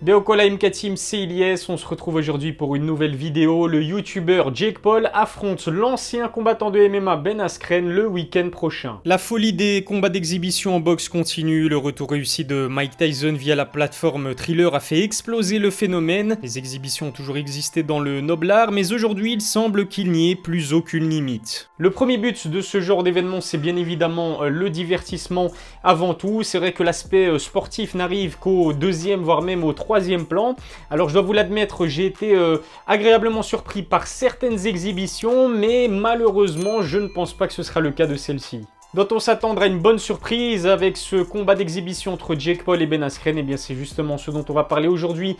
Beokola MK Team, c'est Ilyes, on se retrouve aujourd'hui pour une nouvelle vidéo. Le youtubeur Jake Paul affronte l'ancien combattant de MMA Ben Askren le week-end prochain. La folie des combats d'exhibition en boxe continue, le retour réussi de Mike Tyson via la plateforme Thriller a fait exploser le phénomène. Les exhibitions ont toujours existé dans le noble art, mais aujourd'hui il semble qu'il n'y ait plus aucune limite. Le premier but de ce genre d'événement, c'est bien évidemment le divertissement avant tout. C'est vrai que l'aspect sportif n'arrive qu'au deuxième, voire même au troisième plan. Alors je dois vous l'admettre, j'ai été agréablement surpris par certaines exhibitions, mais malheureusement je ne pense pas que ce sera le cas de celle-ci. Doit-on s'attendre à une bonne surprise avec ce combat d'exhibition entre Jake Paul et Ben Askren? Eh bien c'est justement ce dont on va parler aujourd'hui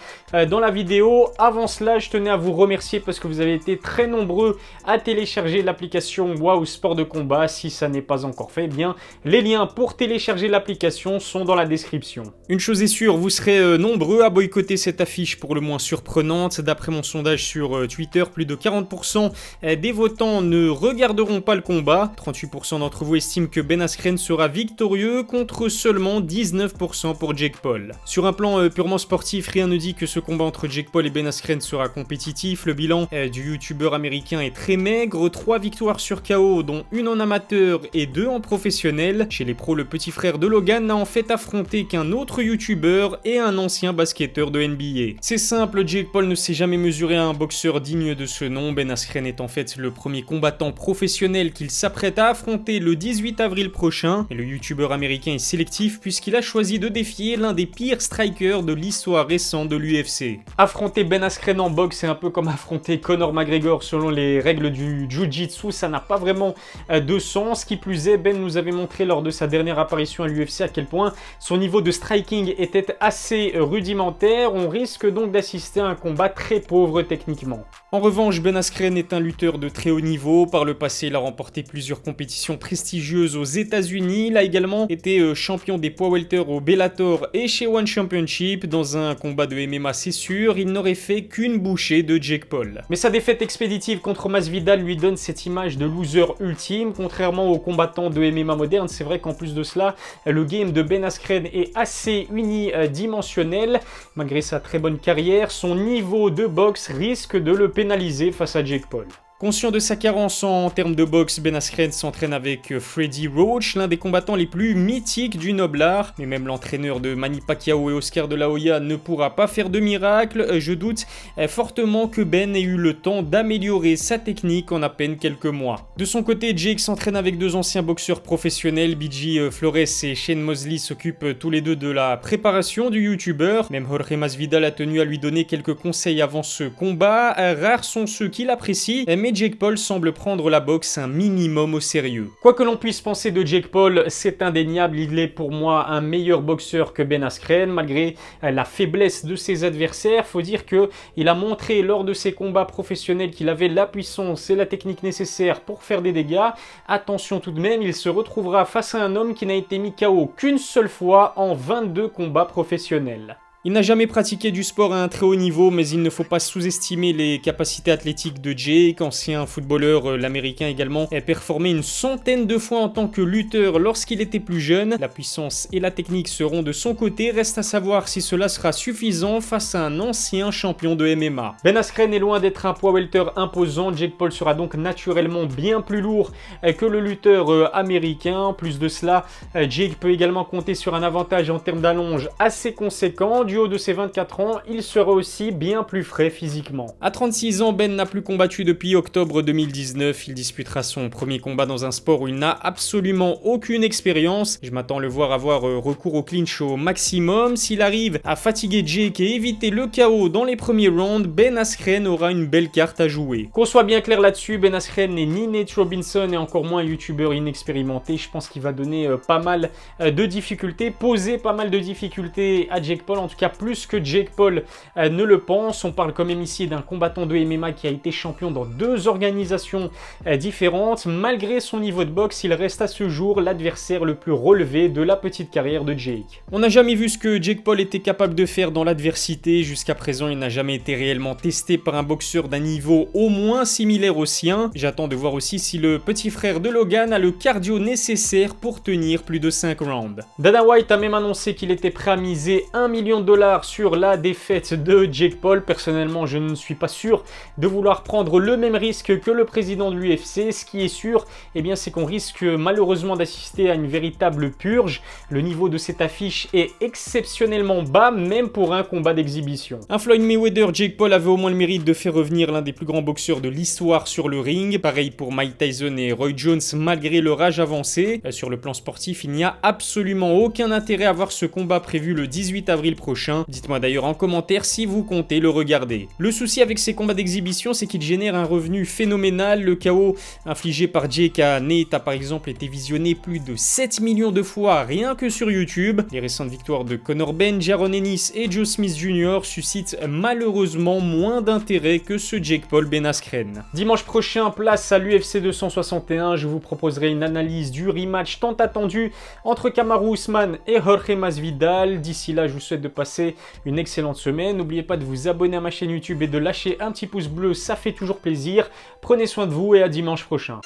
dans la vidéo. Avant cela, je tenais à vous remercier parce que vous avez été très nombreux à télécharger l'application Wow Sport de Combat. Si ça n'est pas encore fait, eh bien les liens pour télécharger l'application sont dans la description. Une chose est sûre, vous serez nombreux à boycotter cette affiche pour le moins surprenante. D'après mon sondage sur Twitter, plus de 40% des votants ne regarderont pas le combat. 38% d'entre vous estiment que Ben Askren sera victorieux contre seulement 19% pour Jake Paul. Sur un plan purement sportif, rien ne dit que ce combat entre Jake Paul et Ben Askren sera compétitif. Le bilan du youtubeur américain est très maigre, 3 victoires sur KO dont une en amateur et 2 en professionnel. Chez les pros, le petit frère de Logan n'a en fait affronté qu'un autre youtubeur et un ancien basketteur de NBA. C'est simple, Jake Paul ne s'est jamais mesuré à un boxeur digne de ce nom. Ben Askren est en fait le premier combattant professionnel qu'il s'apprête à affronter le 18 avril prochain, et le youtubeur américain est sélectif puisqu'il a choisi de défier l'un des pires strikers de l'histoire récente de l'UFC. Affronter Ben Askren en boxe, c'est un peu comme affronter Conor McGregor selon les règles du Jiu-Jitsu, ça n'a pas vraiment de sens. Qui plus est, Ben nous avait montré lors de sa dernière apparition à l'UFC à quel point son niveau de striking était assez rudimentaire. On risque donc d'assister à un combat très pauvre techniquement. En revanche, Ben Askren est un lutteur de très haut niveau. Par le passé, il a remporté plusieurs compétitions prestigieuses aux États-Unis. Il a également été champion des poids welter au Bellator et chez One Championship. Dans un combat de MMA, c'est sûr, il n'aurait fait qu'une bouchée de Jake Paul. Mais sa défaite expéditive contre Masvidal lui donne cette image de loser ultime. Contrairement aux combattants de MMA modernes, c'est vrai qu'en plus de cela, le game de Ben Askren est assez unidimensionnel. Malgré sa très bonne carrière, son niveau de boxe risque de le pénaliser face à Jake Paul. Conscient de sa carence en termes de boxe, Ben Askren s'entraîne avec Freddie Roach, l'un des combattants les plus mythiques du noble art. Mais même l'entraîneur de Manny Pacquiao et Oscar de la Hoya ne pourra pas faire de miracle. Je doute fortement que Ben ait eu le temps d'améliorer sa technique en à peine quelques mois. De son côté, Jake s'entraîne avec deux anciens boxeurs professionnels. BJ Flores et Shane Mosley s'occupent tous les deux de la préparation du youtubeur. Même Jorge Masvidal a tenu à lui donner quelques conseils avant ce combat. Rares sont ceux qui l'apprécient, mais Jake Paul semble prendre la boxe un minimum au sérieux. Quoi que l'on puisse penser de Jake Paul, c'est indéniable, il est pour moi un meilleur boxeur que Ben Askren. Malgré la faiblesse de ses adversaires, faut dire qu'il a montré lors de ses combats professionnels qu'il avait la puissance et la technique nécessaires pour faire des dégâts. Attention tout de même, il se retrouvera face à un homme qui n'a été mis KO qu'une seule fois en 22 combats professionnels. Il n'a jamais pratiqué du sport à un très haut niveau, mais il ne faut pas sous-estimer les capacités athlétiques de Jake. Ancien footballeur, l'américain également, a performé une centaine de fois en tant que lutteur lorsqu'il était plus jeune. La puissance et la technique seront de son côté, reste à savoir si cela sera suffisant face à un ancien champion de MMA. Ben Askren est loin d'être un poids welter imposant, Jake Paul sera donc naturellement bien plus lourd que le lutteur américain. Plus de cela, Jake peut également compter sur un avantage en termes d'allonge assez conséquent. Du haut de ses 24 ans, il sera aussi bien plus frais physiquement. À 36 ans, Ben n'a plus combattu depuis octobre 2019. Il disputera son premier combat dans un sport où il n'a absolument aucune expérience. Je m'attends à le voir avoir recours au clinch au maximum. S'il arrive à fatiguer Jake et éviter le KO dans les premiers rounds, Ben Askren aura une belle carte à jouer. Qu'on soit bien clair là-dessus, Ben Askren n'est ni Nate Robinson et encore moins un youtubeur inexpérimenté. Je pense qu'il va donner pas mal de difficultés, poser pas mal de difficultés à Jake Paul, en tout cas plus que Jake Paul ne le pense. On parle quand même ici d'un combattant de MMA qui a été champion dans 2 organisations différentes. Malgré son niveau de boxe, il reste à ce jour l'adversaire le plus relevé de la petite carrière de Jake. On n'a jamais vu ce que Jake Paul était capable de faire dans l'adversité. Jusqu'à présent, il n'a jamais été réellement testé par un boxeur d'un niveau au moins similaire au sien. J'attends de voir aussi si le petit frère de Logan a le cardio nécessaire pour tenir plus de 5 rounds. Dana White a même annoncé qu'il était prêt à miser $1 million $1 sur la défaite de Jake Paul. Personnellement, je ne suis pas sûr de vouloir prendre le même risque que le président de l'UFC. Ce qui est sûr, eh bien, c'est qu'on risque malheureusement d'assister à une véritable purge. Le niveau de cette affiche est exceptionnellement bas, même pour un combat d'exhibition. Un Floyd Mayweather, Jake Paul avait au moins le mérite de faire revenir l'un des plus grands boxeurs de l'histoire sur le ring. Pareil pour Mike Tyson et Roy Jones, malgré leur âge avancé. Sur le plan sportif, il n'y a absolument aucun intérêt à voir ce combat prévu le 18 avril prochain. Dites-moi d'ailleurs en commentaire si vous comptez le regarder. Le souci avec ces combats d'exhibition, c'est qu'ils génèrent un revenu phénoménal. Le KO infligé par Jake à Nate a par exemple été visionné plus de 7 millions de fois rien que sur YouTube. Les récentes victoires de Conor Ben, Jaron Ennis et Joe Smith Jr. suscitent malheureusement moins d'intérêt que ce Jake Paul Ben Askren. Dimanche prochain, place à l'UFC 261, je vous proposerai une analyse du rematch tant attendu entre Kamaru Usman et Jorge Masvidal. D'ici là, je vous souhaite de passer une excellente semaine. N'oubliez pas de vous abonner à ma chaîne YouTube et de lâcher un petit pouce bleu, ça fait toujours plaisir. Prenez soin de vous et à dimanche prochain.